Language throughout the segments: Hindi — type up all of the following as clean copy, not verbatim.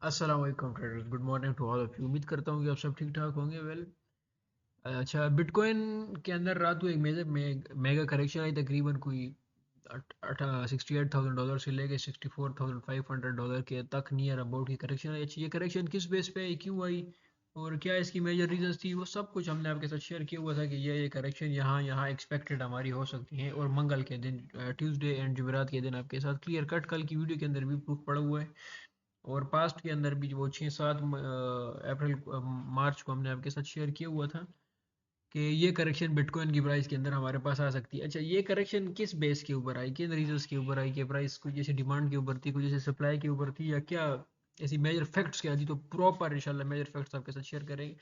अस्सलाम वालेकुम traders, good morning to all of you. उम्मीद करता हूँ कि आप सब ठीक ठाक होंगे। अच्छा, बिटकॉइन के अंदर रात को एक मेजर मेगा करेक्शन आई, तकरीबन कोई $68,000 से लेके $64,500 के तक नियर अबाउट की करेक्शन आई। अच्छा, ये करेक्शन किस बेस पे आई, क्यों आई और क्या इसकी मेजर रीजंस थी, वो सब कुछ हमने आपके साथ शेयर किया हुआ था कि ये करेक्शन यहाँ यहाँ एक्सपेक्टेड हमारी हो सकती है। और मंगल के दिन, ट्यूसडे एंड जुमेरात के दिन आपके साथ क्लियर कट कल की वीडियो के अंदर भी प्रूफ पड़ा हुआ है। और पास्ट के अंदर भी वो 6-7 अप्रैल मार्च को हमने आपके साथ शेयर किया हुआ था कि ये करेक्शन बिटकॉइन की प्राइस के अंदर हमारे पास आ सकती है। अच्छा, ये करेक्शन किस बेस के ऊपर आई, किन रीजंस के ऊपर आई, कि प्राइस कुछ जैसे डिमांड के ऊपर थी, कुछ जैसे सप्लाई के ऊपर थी, या क्या ऐसी मेजर फैक्ट्स क्या थी? तो प्रॉपर इंशाल्लाह मेजर फैक्ट्स आपके साथ शेयर करेंगे।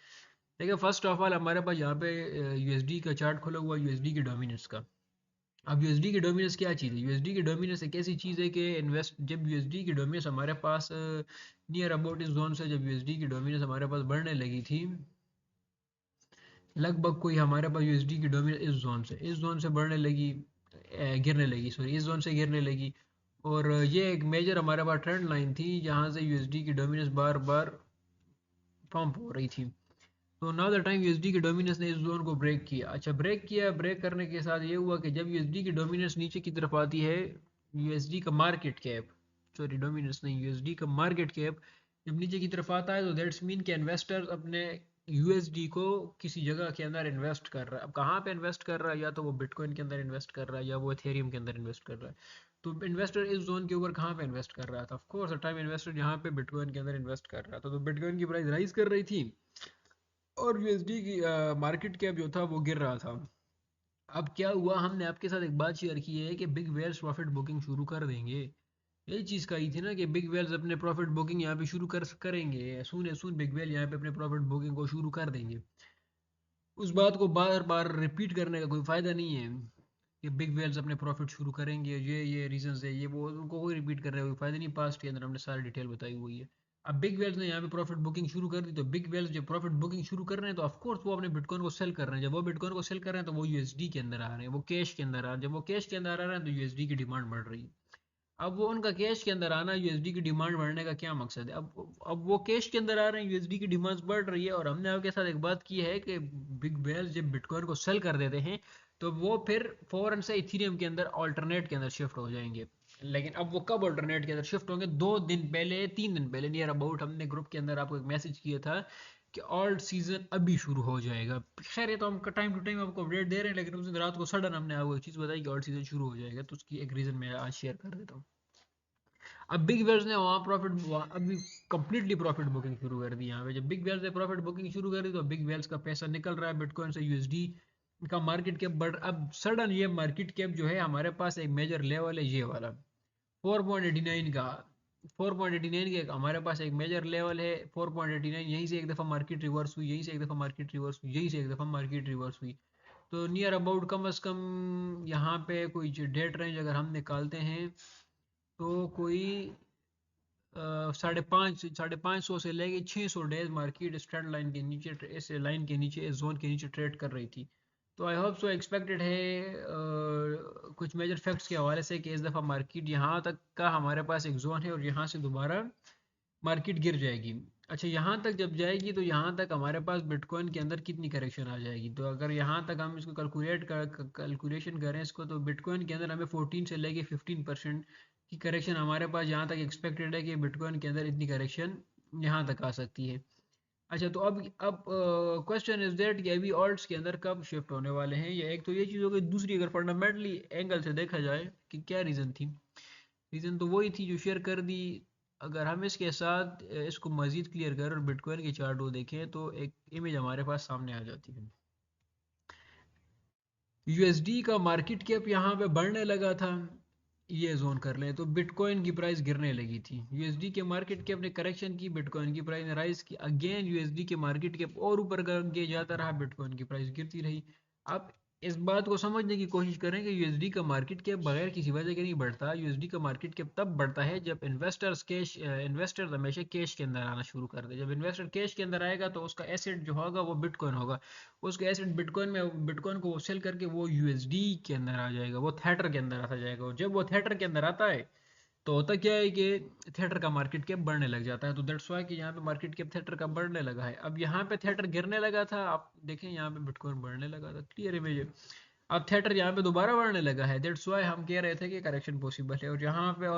देखिए, फर्स्ट ऑफ ऑल हमारे पास यहाँ पे यूएसडी का चार्ट खोला हुआ, यूएसडी की डोमिनेंस का। अब यूएसडी की डोमिनेंस क्या चीज़ है? यूएसडी की डोमिनेंस एक ऐसी चीज़ है कि इन्वेस्ट जब यूएसडी की डोमिनेंस हमारे पास नियर अबाउट इस जोन से, जब यूएसडी की डोमिनेंस हमारे पास बढ़ने लगी थी, लगभग कोई हमारे पास यूएसडी की डोमिनेंस इस जोन से बढ़ने लगी, गिरने लगी, सॉरी, इस जोन से गिरने लगी। और ये एक मेजर हमारे पास ट्रेंड लाइन थी जहाँ से यूएसडी की डोमिनेंस बार बार पंप हो रही थी। तो नाउ द टाइम यूएसडी की डोमिनेंस ने इस जोन को ब्रेक किया। अच्छा, ब्रेक किया, ब्रेक करने के साथ ये हुआ कि जब यूएसडी की डोमिनेंस नीचे की तरफ आती है, यूएसडी का मार्केट कैप, सॉरी डोमिनेंस नहीं, यूएसडी का मार्केट कैप जब नीचे की तरफ आता है, तो दैट्स मीन कि इन्वेस्टर्स अपने यूएसडी को किसी जगह के अंदर इन्वेस्ट कर रहा है। अब कहाँ पे इन्वेस्ट कर रहा है? या तो वो बिटकॉइन के अंदर इन्वेस्ट कर रहा है, या वो एथेरियम के अंदर इन्वेस्ट कर रहा है। तो इन्वेस्टर इस जोन के ऊपर कहाँ पे इन्वेस्ट कर रहा था? ऑफ कोर्स टाइम इन्वेस्टर यहाँ पे बिटकॉइन के अंदर इन्वेस्ट कर रहा था। तो बिटकॉइन की प्राइस राइज कर रही थी और यूएसडी की मार्केट कैप जो था वो गिर रहा था। अब क्या हुआ, हमने आपके साथ एक बात शेयर की है कि बिग वेल्स प्रॉफिट बुकिंग शुरू कर देंगे। यही चीज़ कही थी ना कि बिग वेल्स अपने प्रॉफिट बुकिंग यहाँ पे शुरू करेंगे, सून सून बिग वेल यहाँ पे अपने प्रॉफिट बुकिंग को शुरू कर देंगे। उस बात को बार बार रिपीट करने का कोई फ़ायदा नहीं है कि बिग वेल्स अपने प्रॉफिट शुरू करेंगे, ये रीजंस है, ये वो, उनको कोई रिपीट करने का कोई फ़ायदा नहीं। पास्ट के अंदर हमने सारी डिटेल बताई हुई है। अब बिग वेल्स ने यहाँ पे प्रॉफिट बुकिंग शुरू कर दी, तो बिग वेल्स जब प्रॉफिट बुकिंग शुरू कर रहे हैं तो ऑफकोर्स वो अपने बिटकॉइन को सेल कर रहे हैं। जब वो बिटकॉइन को सेल कर रहे हैं तो वो यूएसडी के अंदर आ रहे हैं, वो कैश के अंदर आ रहे हैं। जब वो कैश के अंदर आ रहे हैं तो यूएसडी की डिमांड बढ़ रही है। अब वो उनका कैश के अंदर आना, यूएसडी की डिमांड बढ़ने का क्या मकसद है? अब वो कैश के अंदर आ रहे हैं, यूएसडी की डिमांड बढ़ रही है, और हमने आपके साथ एक बात की है कि बिग वेल्स जब बिटकॉइन को सेल कर देते हैं तो वो फिर फौरन से इथीरियम के अंदर ऑल्टरनेट के अंदर शिफ्ट हो जाएंगे। लेकिन अब वो कब ऑल्टरनेट के अंदर शिफ्ट होंगे? 2 दिन पहले, 3 दिन पहले नियर अबाउट हमने ग्रुप के अंदर आपको एक मैसेज किया था कि ऑल्ट सीजन अभी शुरू हो जाएगा। खैर, ये तो हम टाइम टू टाइम आपको अपडेट दे रहे हैं, लेकिन उस दिन रात को सडन हमने आपको एक चीज़ बताई कि ऑल्ट सीजन शुरू हो जाएगा, तो उसकी एक रीज़न मैं आज शेयर कर देता हूँ। अब बिग वेल्स ने वहाँ प्रॉफिट, अभी कंप्लीटली प्रॉफिट बुकिंग शुरू कर दी। यहाँ पे जब बिग वेल्स ने प्रॉफिट बुकिंग शुरू कर दी तो बिग वेल्स का पैसा निकल रहा है बिटकॉइन से, यूएसडी का मार्केट कैप बढ़, अब सडन ये मार्केट कैप जो है हमारे पास एक मेजर लेवल है ये वाला 4.89 का। 4.89 के हमारे पास एक मेजर लेवल है 4.89। यहीं से एक दफ़ा मार्केट रिवर्स हुई, यहीं से एक दफ़ा मार्केट रिवर्स हुई, यहीं से एक दफ़ा मार्केट रिवर्स हुई। तो नियर अबाउट कम अज़ कम यहाँ पे कोई डेट रेंज अगर हम निकालते हैं तो कोई 550 से लेके 600 डेज मार्केट इस ट्रेंड लाइन के नीचे, इस लाइन के नीचे, इस जोन के नीचे ट्रेड कर रही थी। तो आई होप सो एक्सपेक्टेड है कुछ मेजर फैक्ट्स के हवाले से कि इस दफ़ा मार्केट यहाँ तक का हमारे पास एक जोन है और यहाँ से दोबारा मार्केट गिर जाएगी। अच्छा, यहाँ तक जब जाएगी तो यहाँ तक हमारे पास बिटकॉइन के अंदर कितनी करेक्शन आ जाएगी? तो अगर यहाँ तक हम इसको कैलकुलेशन करें इसको, तो बिटकॉइन के अंदर हमें 14 से लेके 15% की करेक्शन हमारे पास यहाँ तक एक्सपेक्टेड है कि बिटकॉइन के अंदर इतनी करेक्शन यहाँ तक आ सकती है। अच्छा, तो अब क्वेश्चन इज दैट कि अभी ऑल्ट्स के अंदर कब शिफ्ट होने वाले हैं? या एक तो ये चीज़ हो गई, दूसरी अगर फंडामेंटली एंगल से देखा जाए कि क्या रीज़न थी, रीज़न तो वही थी जो शेयर कर दी। अगर हम इसके साथ इसको मज़ीद क्लियर करें और बिटकॉइन के चार्ट को देखें तो एक इमेज हमारे पास सामने आ जाती है। यूएसडी का मार्केट कैप यहाँ पे बढ़ने लगा था, ये जोन कर लें, तो बिटकॉइन की प्राइस गिरने लगी थी। यूएसडी के मार्केट कैप ने करेक्शन की, बिटकॉइन की प्राइस ने राइज की। अगेन यूएसडी के मार्केट कैप और ऊपर गए जाता रहा, बिटकॉइन की प्राइस गिरती रही। अब इस बात को समझने की कोशिश करें कि यूएसडी का मार्केट कैप बगैर किसी वजह के नहीं बढ़ता। यूएसडी का मार्केट कैप तब बढ़ता है जब इन्वेस्टर्स हमेशा कैश के अंदर आना शुरू कर दे। जब इन्वेस्टर कैश के अंदर आएगा तो उसका एसेट जो होगा वो बिटकॉइन होगा। उसके एसेट बिटकॉइन में, बिटकॉइन को वो सेल करके वो यूएसडी के अंदर आ जाएगा, वो थेटर के अंदर आता जाएगा। और जब वो थेटर के अंदर आता है तो होता क्या है कि थिएटर का मार्केट कैप बढ़ने लग जाता है, तो दैट्स वाई कि यहाँ पे मार्केट कैप थिएटर का बढ़ने लगा है। अब यहाँ पे थिएटर गिरने लगा था, आप देखें यहाँ पे बिटकॉइन बढ़ने लगा था, क्लियर इमेज है। अब थिएटर यहाँ पे दोबारा बढ़ने लगा है, दैट्स वाई हम कह रहे थे कि करेक्शन पॉसिबल है। और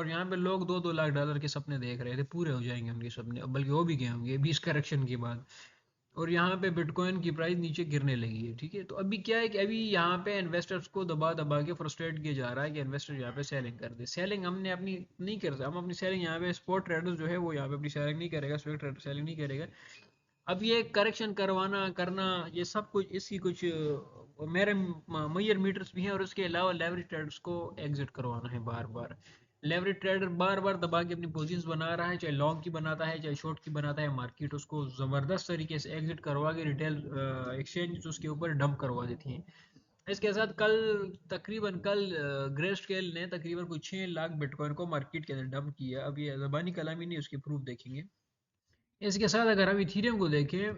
यहाँ पे लोग 2-2 लाख डॉलर के सपने देख रहे थे, पूरे हो जाएंगे उनके सपने, बल्कि वो भी गए होंगे 20 करेक्शन के बाद। और यहाँ पे बिटकॉइन की प्राइस नीचे गिरने लगी है, ठीक है। तो अभी क्या है कि अभी यहाँ पे इन्वेस्टर्स को दबा दबा के फ्रस्ट्रेट किया जा रहा है कि इन्वेस्टर यहाँ पे सेलिंग कर दे। सेलिंग हमने अपनी नहीं कर, हम अपनी सेलिंग यहाँ पे स्पॉट ट्रेडर्स जो है वो यहाँ पे अपनी सेलिंग नहीं करेगा, स्विंग ट्रेडर सेलिंग नहीं करेगा। अब ये करेक्शन करवाना करना ये सब कुछ इसकी कुछ मेरे मैयर मीटर्स भी हैं, और उसके अलावा लेवरेज ट्रेडर्स को एग्जिट करवाना है बार बार। लेवरेज ट्रेडर बार बार दबा के अपनी पोजीशंस बना रहा है, चाहे लॉन्ग की बनाता है चाहे शॉर्ट की बनाता है, मार्केट उसको ज़बरदस्त तरीके से एग्जिट करवा के रिटेल एक्सचेंज उसके ऊपर डंप करवा देती हैं। इसके साथ कल ग्रे स्केल ने तकरीबन कुछ 6 लाख बिटकॉइन को मार्केट के अंदर डंप किया। अब ये ज़बानी कलामी नहीं, उसके प्रूफ देखेंगे। इसके साथ अगर हम इथीरियम को देखें,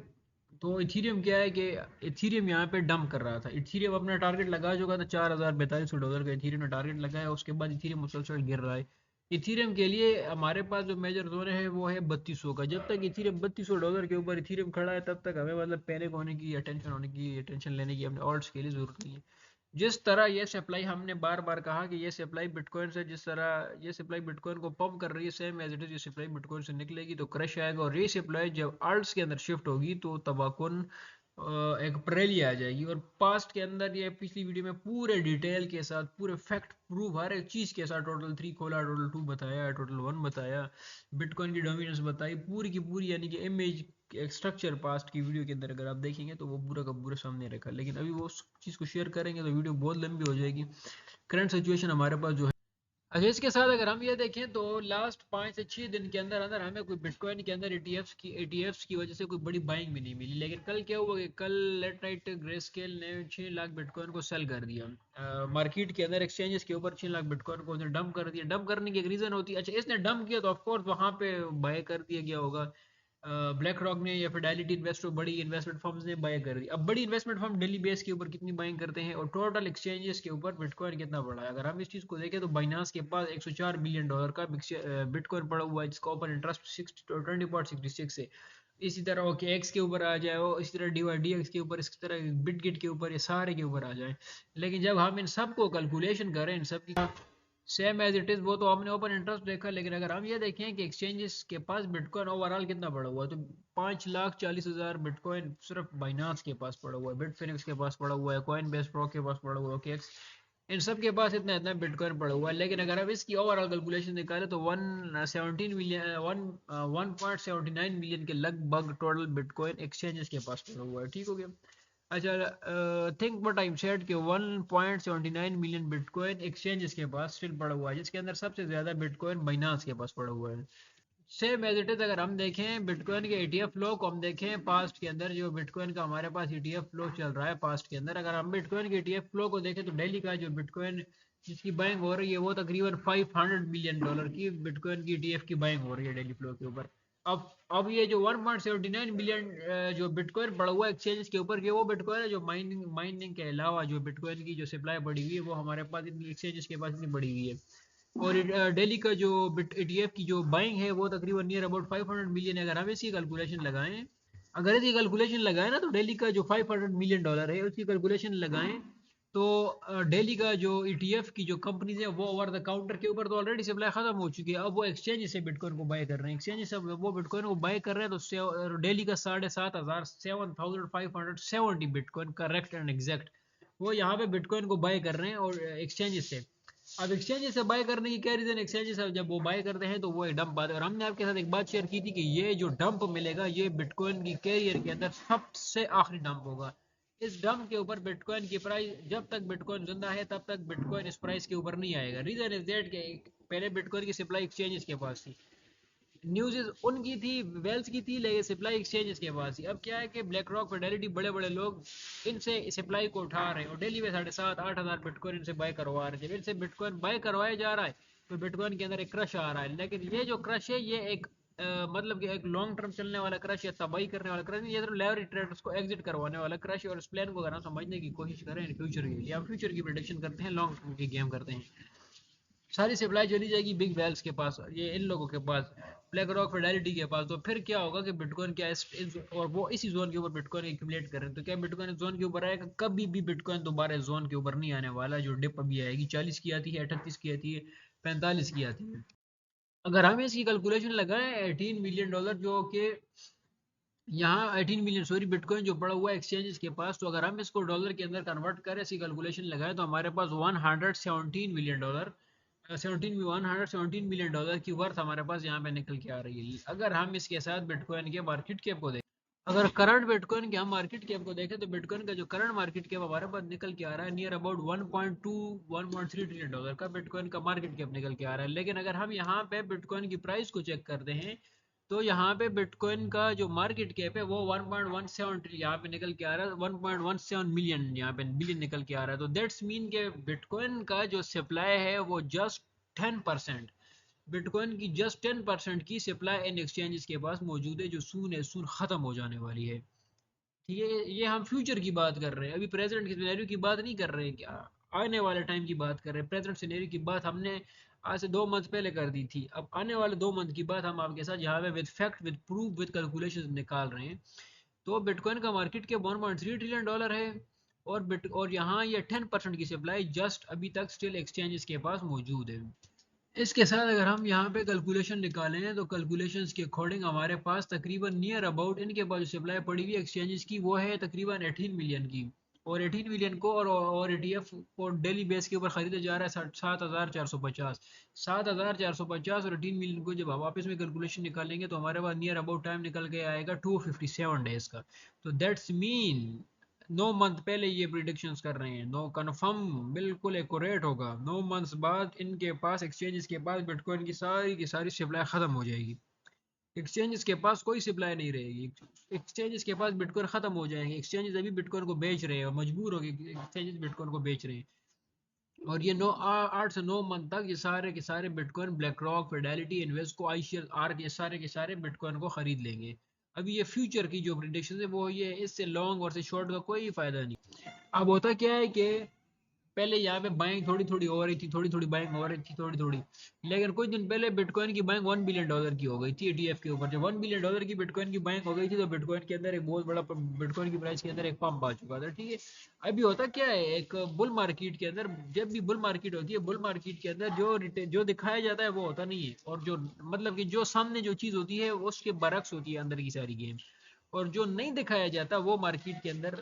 तो इथीरियम क्या है कि इथीरियम यहाँ पे डंप कर रहा था। इथीरियम अपना टारगेट लगा चुका था, $4,042 का इथीरियम ने टारगेट लगाया, उसके बाद इथीरियम मुसलसल गिर रहा है। इथीरियम के लिए हमारे पास जो मेजर जोन है वो है 3200 का। जब तक इथीरियम $3200 के ऊपर इथीरियम खड़ा है, तब तक हमें मतलब पैनिक होने की, टेंशन लेने की अपने ऑल्ट्स के लिए जरूरत नहीं है। जिस तरह ये सप्लाई, हमने बार बार कहा कि ये सप्लाई बिटकॉइन से, जिस तरह ये सप्लाई बिटकॉइन को पंप कर रही है, सेम एज इट इज ये सप्लाई बिटकॉइन से निकलेगी तो क्रश आएगा, और ये सप्लाई जब आल्ट्स के अंदर शिफ्ट होगी तो तबाकुन एक प्रैली आ जाएगी। और पास्ट के अंदर ये पिछली वीडियो में पूरे डिटेल के साथ, पूरे फैक्ट प्रूफ हर एक चीज़ के साथ टोटल 3 खोला, टोटल 2 बताया, टोटल 1 बताया, बिटकॉइन की डोमिनेंस बताई पूरी की पूरी, यानी कि इमेज एक स्ट्रक्चर पास्ट की वीडियो के अंदर अगर आप देखेंगे तो वो पूरा का पूरा सामने रखा। लेकिन अभी वो चीज़ को शेयर करेंगे तो वीडियो बहुत लंबी हो जाएगी। करंट सिचुएशन हमारे पास जो है, अच्छा इसके साथ अगर हम ये देखें तो लास्ट 5 से 6 दिन के अंदर अंदर हमें कोई बिटकॉइन के अंदर ETFs की वजह से कोई बड़ी बाइंग भी नहीं मिली। लेकिन कल क्या हुआ कि कल लेट नाइट ग्रे स्केल ने 6 लाख बिटकॉइन को सेल कर दिया मार्केट के अंदर, एक्सचेंजेस के ऊपर 6 लाख बिटकॉइन को डंप कर दिया। डंप करने की एक रीज़न होती है, अच्छा इसने डंप किया तो ऑफकोर्स वहाँ पे बाय कर दिया गया होगा, ब्लैक रॉक ने या फिडेलिटी इन्वेस्टर, बड़ी इन्वेस्टमेंट फर्म्स ने बाय कर दी। अब बड़ी इन्वेस्टमेंट फर्म डेली बेस के ऊपर कितनी बाइंग करते हैं और टोटल एक्सचेंजेस के ऊपर बिटकॉइन कितना पड़ा है, अगर हम इस चीज़ को देखें तो बाइनांस के पास $104 बिलियन का बिटकॉइन पड़ा हुआ है, जिसका ओपन इंटरेस्ट 20.66 है। इसी तरह ओके एक्स के ऊपर आ जाए, इसी तरह DYDX के ऊपर, इसी तरह बिटगेट के ऊपर, ये सारे के ऊपर आ जाए। लेकिन जब हम इन सबको कैलकुलेशन करें, इन सब की सेम एज इट इज, वो तो हमने ओपन इंटरेस्ट देखा। लेकिन अगर हम ये देखें कि एक्सचेंजेस के पास बिटकॉइन ओवरऑल कितना पड़ा हुआ है, तो 5,40,000 बिटकॉइन सिर्फ बाइनांस के पास पड़ा हुआ है, बिटफिनिक्स के पास पड़ा हुआ है, कॉइन बेस प्रो के पास पड़ा हुआ है, OKX, इन सब के पास इतना इतना बिटकॉइन पड़ा हुआ है। लेकिन अगर हम इसकी ओवरऑल कैलकुलेशन निकालें तो 1.79 मिलियन के लगभग टोटल बिटकॉइन एक्सचेंजेस के पास पड़ा हुआ है, ठीक हो गया। अच्छा थिंक व्हाट आई सेड कि 1.79 मिलियन बिटकॉइन एक्सचेंजेस के पास स्टिल पड़ा हुआ है, जिसके अंदर सबसे ज्यादा बिटकॉइन बाइनांस के पास पड़ा हुआ है। सेम एज इट इज अगर हम देखें बिटकॉइन के ETF फ्लो को, हम देखें पास्ट के अंदर जो बिटकॉइन का हमारे पास ETF फ्लो चल रहा है पास्ट के अंदर, अगर हम बिटकॉइन के ETF फ्लो को देखें तो डेली का जो बिटकॉइन जिसकी बाइंग हो रही है वो तकरीबन $500 बिलियन की बिटकॉइन की ETF की बाइंग हो रही है डेली फ्लो के ऊपर। अब ये जो 1.79 बिलियन जो बिटकॉइन पड़ा हुआ है एक्सचेंज के ऊपर, ये वो बिटकॉइन है जो माइनिंग के अलावा जो बिटकॉइन की जो सप्लाई बढ़ी हुई है वो हमारे पास इतनी एक्सचेंजेस के पास इतनी बढ़ी हुई है। और डेली का जो ETF की जो बाइंग है वो तकरीबन नियर अबाउट 500 मिलियन है। अगर हम इसकी कैलकुलेशन लगाएं, अगर इसकी कैलकुलेशन लगाएं ना, तो डेली का जो $500 मिलियन है उसकी कैलकुलेशन लगाएं तो डेली का जो ETF की जो कंपनीज है वो ओवर द काउंटर के ऊपर तो ऑलरेडी सप्लाई खत्म हो चुकी है। अब वो एक्सचेंज से बिटकॉइन को बाय कर रहे हैं, एक्सचेंज से वो बिटकॉइन को बाय कर रहे हैं, तो डेली का 7,500 7,570 बिटकॉइन करेक्ट एंड एग्जैक्ट वो यहाँ पे बिटकॉइन को बाय कर रहे हैं और एक्सचेंज से। अब एक्सचेंज से बाय करने की क्या रीजन, एक्सचेंज से जब वो बाय करते हैं तो वो एक डंप आता है। और हमने आपके साथ एक बात शेयर की थी कि ये जो डंप मिलेगा ये बिटकॉइन की कैरियर के अंदर सबसे आखिरी डंप होगा। इस डंप के ऊपर बिटकॉइन की प्राइस, जब तक बिटकॉइन जिंदा है तब तक बिटकॉइन इस प्राइस के ऊपर नहीं आएगा। रीजन इज दैट कि पहले बिटकॉइन की सप्लाई एक्सचेंजेस के पास थी, न्यूज उनकी थी, वेल्स की थी, लेकिन सप्लाई एक्सचेंजेस के पास थी। अब क्या है कि ब्लैक रॉक, फिडेलिटी, बड़े बड़े लोग इनसे सप्लाई को उठा रहे हैं और डेली में 7,500-8,000 बिटकॉइन इनसे बाय करवा रहे हैं। जब इनसे बिटकॉइन बाय करवाया जा रहा है तो बिटकॉइन के अंदर एक क्रश आ रहा है। लेकिन ये जो क्रश है ये एक मतलब कि एक लॉन्ग टर्म चलने वाला क्रश या तबाही करने वाला क्रश नहीं, ये तो लेवरेज ट्रेडर्स को एग्जिट करवाने वाला क्रश है। और इस प्लान को अगर हम समझने की कोशिश करें फ्यूचर के लिए, हम फ्यूचर की प्रेडिक्शन करते हैं, लॉन्ग टर्म की गेम करते हैं। सारी सप्लाई चली जाएगी बिग वेल्स के पास, ये इन लोगों के पास, ब्लैक रॉक फिडेलिटी के पास। तो फिर क्या होगा कि बिटकॉइन क्या और वो इसी जोन के ऊपर बिटकॉइन एक्यूमुलेट कर रहे हैं, तो क्या बिटकॉइन इस जोन के ऊपर आएगा? कभी भी बिटकॉइन दोबारा इस जोन के ऊपर नहीं आने वाला। जो डिप अभी आएगी 40 की आती है, 38 की आती है, 45 की आती है। अगर हम इसकी कैलकुलेशन लगाएं $18 मिलियन जो कि यहाँ 18 मिलियन सॉरी बिटकॉइन जो पड़ा हुआ है एक्सचेंजेस के पास, तो अगर हम इसको डॉलर के अंदर कन्वर्ट करें, इसकी कैलकुलेशन लगाएं, तो हमारे पास $117 मिलियन 117 मिलियन की वर्थ हमारे पास यहाँ पे निकल के आ रही है। अगर हम इसके साथ बिटकॉइन के मार्केट कैप को देखें, अगर करंट बिटकॉइन के हम मार्केट कैप को देखें, तो बिटकॉइन का जो करंट मार्केट कैप हमारे पास निकल के आ रहा है नियर अबाउट 1.2 1.3 ट्रिलियन डॉलर का बिटकॉइन का मार्केट कैप निकल के आ रहा है। लेकिन अगर हम यहाँ पे बिटकॉइन की प्राइस को चेक करते हैं, तो यहाँ पे बिटकॉइन का जो मार्केट कैप है वो 1.17 ट्रिलियन यहाँ पे निकल के आ रहा है, 1.17 मिलियन यहाँ पे बिलियन निकल के आ रहा है। तो दैट्स मीन के बिटकॉइन का जो सप्लाई है वो जस्ट 10%, बिटकॉइन की जस्ट 10% की सप्लाई इन एक्सचेंजेस के पास मौजूद है, जो सून है सून खत्म हो जाने वाली है। ठीक है, ये हम फ्यूचर की बात कर रहे हैं, अभी प्रेजेंट की सिनेरियो की बात नहीं कर रहे हैं, क्या आने वाले टाइम की बात कर रहे हैं। प्रेजेंट सिनेरियो की बात हमने आज से 2 मंथ पहले कर दी थी, अब आने वाले 2 मंथ की बात हम आपके साथ यहाँ पे with fact with proof with calculation निकाल रहे हैं। तो बिटकॉइन का मार्केट के 1.3 ट्रिलियन डॉलर है, और यहाँ ये 10% की सप्लाई जस्ट अभी तक स्टिल एक्सचेंजेस के पास मौजूद है। इसके साथ अगर हम यहाँ पे कैलकुलेशन निकालें, तो कैलकुलेशंस के अकॉर्डिंग हमारे पास तकरीबन नियर अबाउट इनके पास जो सप्लाई पड़ी हुई एक्सचेंजेस की वो है तकरीबन 18 मिलियन की, और 18 मिलियन को और ETF को डेली बेस के ऊपर खरीदा जा रहा है 7,450, 7,450 और 18 मिलियन को जब हम वापस में कैलकुलेशन निकालेंगे, तो हमारे पास नियर अबाउट टाइम निकल के आएगा 257 डेज का। तो दैट्स मीन 9 मंथ पहले ये प्रिडिक्शंस कर रहे हैं, नो कन्फर्म बिल्कुल एक्यूरेट होगा, 9 मंथ्स बाद इनके पास एक्सचेंजेस के पास बिटकॉइन की सारी सप्लाई खत्म हो जाएगी, एक्सचेंजेस के पास कोई सप्लाई नहीं रहेगी, एक्सचेंजेस के पास बिटकॉइन खत्म हो जाएंगे। एक्सचेंजेस अभी बिटकॉइन को बेच रहे हैं और मजबूर हो गए एक्सचेंजेस बिटकॉइन को बेच रहे हैं, और ये 8 से 9 मंथ तक ये सारे के सारे bitcoin black rock Fidelity Invesco ICR ये सारे के सारे बिटकॉइन को खरीद लेंगे। अभी ये फ्यूचर की जो प्रिडिक्शन है वो ये, इससे लॉन्ग और से शॉर्ट का कोई फायदा नहीं। अब होता क्या है कि पहले यहाँ पे बाइंग थोड़ी थोड़ी हो रही थी, थोड़ी थोड़ी बाइंग हो रही थी, थोड़ी थोड़ी, लेकिन कुछ दिन पहले बिटकॉइन की बाइंग $1 बिलियन की हो गई थी ETF के ऊपर। जब $1 बिलियन की बिटकॉइन की बाइंग हो गई थी, तो बिटकॉइन के अंदर एक बहुत बड़ा बिटकॉइन की प्राइस के अंदर एक पंप आ चुका था। ठीक है, अभी होता क्या है, एक बुल मार्केट के अंदर, जब भी बुल मार्केट होती है, बुल मार्केट के अंदर जो दिखाया जाता है वो होता नहीं है, और जो मतलब कि जो सामने जो चीज़ होती है उसके बरक्स होती है अंदर की सारी गेम, और जो नहीं दिखाया जाता वो मार्केट के अंदर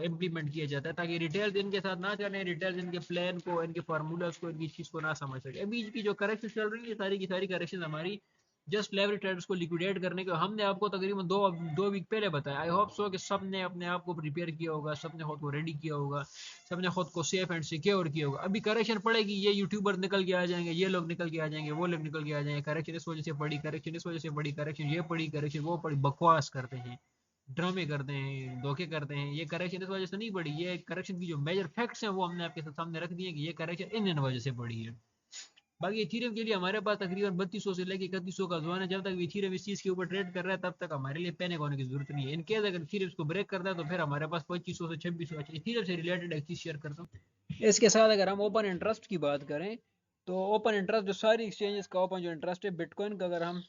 इम्प्लीमेंट किया जाता है, ताकि रिटेल इनके साथ ना चले, रिटेल इनके प्लान को, इनके फार्मूलाज को, इनकी चीज़ को ना समझ सके। अभी की जो करेक्शन चल रही है सारी की सारी करेक्शन हमारी जस्ट लेवरेज ट्रेडर्स को लिक्विडेट करने के, हमने आपको तकरीबन दो वीक पहले बताया। आई होप सो कि सब ने अपने आप को प्रिपेयर किया होगा, सब ने खुद को रेडी किया होगा, सब ने खुद को सेफ एंड सिक्योर किया होगा। अभी करेक्शन पड़ेगी, ये यूट्यूबर निकल के आ जाएंगे, ये लोग निकल के आ जाएंगे, वो लोग निकल के आ जाएंगे, करेक्शन इस वजह से पड़ी, करेक्शन इस वजह से पड़ी, करेक्शन ये पड़ी, करेक्शन वो पड़ी, बकवास करते हैं, ड्रामे करते हैं, धोखे करते हैं। ये करेक्शन इस वजह से नहीं पड़ी, ये करेक्शन की जो मेजर फैक्ट्स हैं वो हमने आपके सामने रख दिए कि ये करेक्शन इन वजह से पड़ी है। बाकी इथीरियम के लिए हमारे पास तकरीबन 3200 से लेकर 3100 का जोन है। जब तक इथीरियम इस चीज़ के ऊपर ट्रेड कर रहा है, तब तक हमारे लिए पैनिक होने की जरूरत नहीं है। इनकेस अगर इथीरियम को ब्रेक करता है, तो फिर हमारे पास 2500 से 2600। अच्छा, इथीरियम से रिलेटेड एक चीज़ शेयर करता हूँ इसके साथ। अगर हम ओपन इंटरेस्ट की बात करें, तो ओपन इंटरेस्ट जो सारी एक्सचेंजेस का ओपन जो इंटरेस्ट है बिटकॉइन का, अगर हम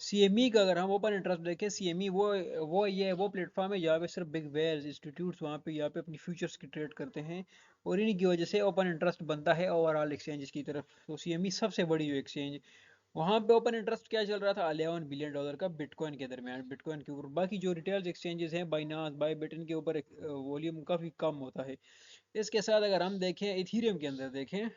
CME का अगर हम ओपन इंटरेस्ट देखें, CME वो प्लेटफॉर्म है जहाँ पे सिर्फ बिग वेल्स इंस्टीट्यूट्स वहाँ पे यहाँ पे अपनी फ्यूचर्स की ट्रेड करते हैं, और इन्हीं की वजह से ओपन इंटरेस्ट बनता है ओवरऑल एक्सचेंजेस की तरफ। तो CME सबसे बड़ी जो एक्सचेंज, वहाँ पे ओपन इंटरेस्ट क्या चल रहा था, $11 बिलियन का बिटकॉइन के दरमियान, बिटकॉइन के ऊपर। बाकी जो रिटेल एक्सचेंजेस हैं, बाइनांस बाईबिट, इनके ऊपर वॉल्यूम काफ़ी कम होता है। इसके साथ अगर हम देखें इथीरियम के अंदर देखें,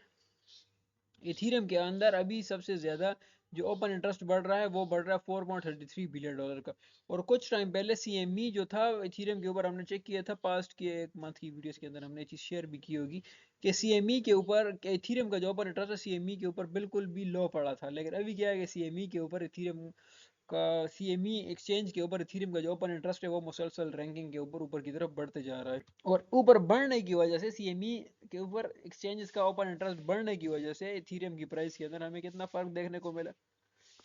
इथीरियम के अंदर अभी सबसे ज़्यादा जो ओपन इंटरेस्ट बढ़ रहा है वो बढ़ रहा है $4.33 बिलियन का। और कुछ टाइम पहले CME जो था इथीरियम के ऊपर, हमने चेक किया था पास्ट के एक मंथ की वीडियोस के अंदर, हमने चीज़ शेयर भी की होगी कि CME के ऊपर इथीरियम का जो ओपन इंटरेस्ट है CME के ऊपर बिल्कुल भी लो पड़ा था। लेकिन अभी क्या है कि CME के ऊपर इथीरियम का, CME एक्सचेंज के ऊपर इथीरियम का जो ओपन इंटरेस्ट है वो मुसलसल रैंकिंग के ऊपर ऊपर की तरफ बढ़ते जा रहा है। और ऊपर बढ़ने की वजह से CME के ऊपर एक्सचेंजेस का ओपन इंटरेस्ट बढ़ने की वजह से इथीरियम की प्राइस के अंदर हमें कितना फर्क देखने को मिला।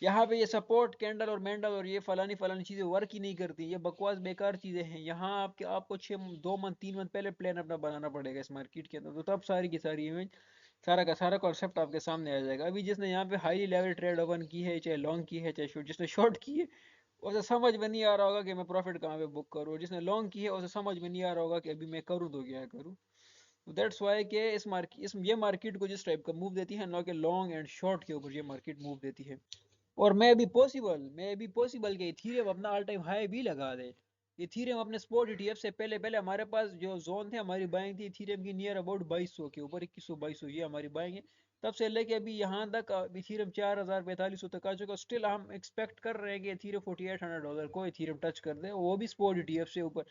यहाँ पे ये सपोर्ट कैंडल और मैंडल और ये फलानी फलानी चीजें वर्क ही नहीं करती, ये बकवास बेकार चीजें हैं। यहाँ आपको 2 मंथ 3 मंथ पहले प्लान अपना बनाना पड़ेगा इस मार्केट के अंदर, तो तब सारी की सारी इवेंट सारा का सारा कॉन्सेप्ट आपके सामने आ जाएगा। अभी जिसने यहाँ पे हाईली लेवल ट्रेड ओपन की है, चाहे लॉन्ग की है चाहे शॉर्ट, जिसने शॉर्ट की है उसे समझ में नहीं आ रहा होगा कि मैं प्रॉफिट कहाँ पे बुक करूँ, जिसने लॉन्ग की है उसे समझ में नहीं आ रहा होगा कि अभी मैं करूँ तो क्या करूँ। दैट्स वाई के ये मार्केट को जिस टाइप का मूव देती है ना, कि लॉन्ग एंड शॉर्ट के ऊपर ये मार्केट मूव देती है। और मैं भी पॉसिबल कि इथीरियम अपना ऑल टाइम हाई भी लगा दे। इथीरियम अपने स्पॉट ईटीएफ से पहले पहले हमारे पास जो जोन थे, हमारी बाइंग थी इथीरियम की नियर अबाउट 2200 के ऊपर, 2100 2200 ये हमारी बाइंग है। तब से लेके अभी यहाँ तक इथीरियम 4000 4500 तक आ चुका। स्टिल हम एक्सपेक्ट कर रहे हैं कि इथीरियम $4800 को इथीरियम टच कर दे, वो भी स्पॉट ईटीएफ से ऊपर।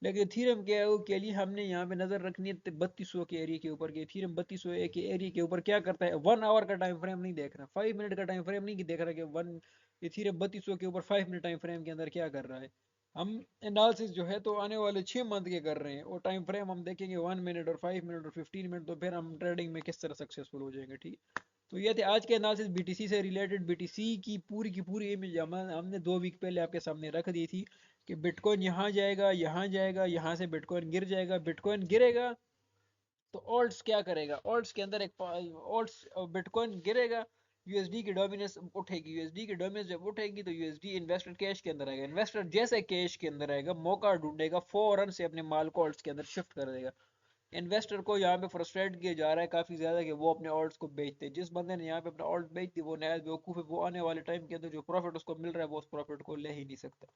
लेकिन इथीरियम के लिए हमने यहाँ पे नजर रखनी है 3200 के एरिया के ऊपर, कि इथीरियम 3200 के एरिया के ऊपर क्या करता है। 1 आवर का टाइम फ्रेम नहीं देख रहा, 5 मिनट का टाइम फ्रेम नहीं देख रहा कि वन इथीरियम 3200 के ऊपर 5 मिनट टाइम फ्रेम के अंदर क्या कर रहा है। हम एनालिसिस जो है तो आने वाले 6 मंथ के कर रहे हैं, और टाइम फ्रेम हम देखेंगे 1 मिनट और 5 मिनट और 15 मिनट, तो फिर हम ट्रेडिंग में किस तरह सक्सेसफुल हो जाएंगे। ठीक है, तो ये थे आज के एनालिसिस बीटीसी से रिलेटेड। बीटीसी की पूरी इमेज हमने 2 वीक पहले आपके सामने रख दी थी, कि बिटकॉइन यहाँ जाएगा, यहाँ जाएगा, यहाँ से बिटकॉइन गिर जाएगा। बिटकॉइन गिरेगा तो ऑल्ट्स क्या करेगा, ऑल्ट्स के अंदर एक ऑल्ट्स बिटकॉइन गिरेगा, यूएसडी की डोमिनेंस उठेगी। यूएसडी की डोमिनेंस जब उठेगी तो यूएसडी इन्वेस्टर कैश के अंदर आएगा। इन्वेस्टर जैसे कैश के अंदर आएगा, मौका ढूंढेगा, फौरन से अपने माल को ऑल्ट्स के अंदर शिफ्ट कर देगा। इन्वेस्टर को यहाँ पे फ्रस्ट्रेट किया जा रहा है काफी ज्यादा, कि वो अपने ऑल्ट्स को बेचते हैं। जिस बंदे ने यहाँ पे अपना ऑल्ट बेच दी वो नया बेवकूफ है, वो आने वाले टाइम के अंदर जो प्रॉफिट उसको मिल रहा है वो उस प्रॉफिट को ले ही नहीं सकता।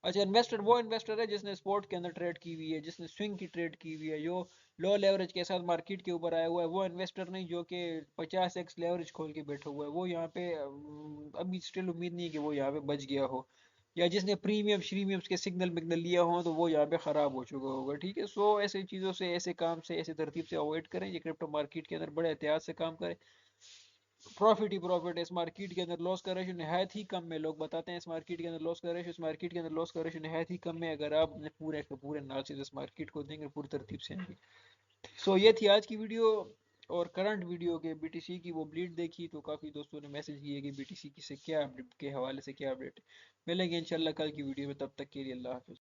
अच्छा, इन्वेस्टर वो इन्वेस्टर है जिसने स्पोर्ट के अंदर ट्रेड की हुई है, जिसने स्विंग की ट्रेड की हुई है, जो लो लेवरेज के साथ मार्केट के ऊपर आया हुआ है। वो इन्वेस्टर नहीं जो कि 50x लेवरेज खोल के बैठा हुआ है, वो यहाँ पे अभी स्टिल उम्मीद नहीं है कि वो यहाँ पे बच गया हो, या जिसने प्रीमियम श्रीमियम्स के सिग्नल मिग्नल लिया हो तो वो यहाँ पे खराब हो चुका होगा। ठीक है, सो ऐसी चीज़ों से, ऐसे काम से, ऐसे तरतीब से अवॉइड करें। ये क्रिप्टो मार्केट के अंदर बड़े एहतियात से काम करें। प्रॉफिट ही प्रॉफिट है इस मार्केट के अंदर। लॉस का रेशो नहायत ही कम है। लोग बताते हैं इस मार्केट के अंदर लॉस का रेशो, इस मार्केट के अंदर लॉस का रेशो नहायत ही कम है, अगर आप अपने पूरे के पूरे एनालिसिस इस मार्केट को देंगे, पूरी तरतीब से आएंगे। सो ये थी आज की वीडियो। और करंट वीडियो के बीटीसी की वो ब्लीड देखी तो काफ़ी दोस्तों ने मैसेज किए कि बीटीसी की से क्या अपडेट के हवाले से क्या अपडेट है। मिलेंगे इंशाल्लाह कल की वीडियो में, तब तक के लिए अल्लाह हाफिज़।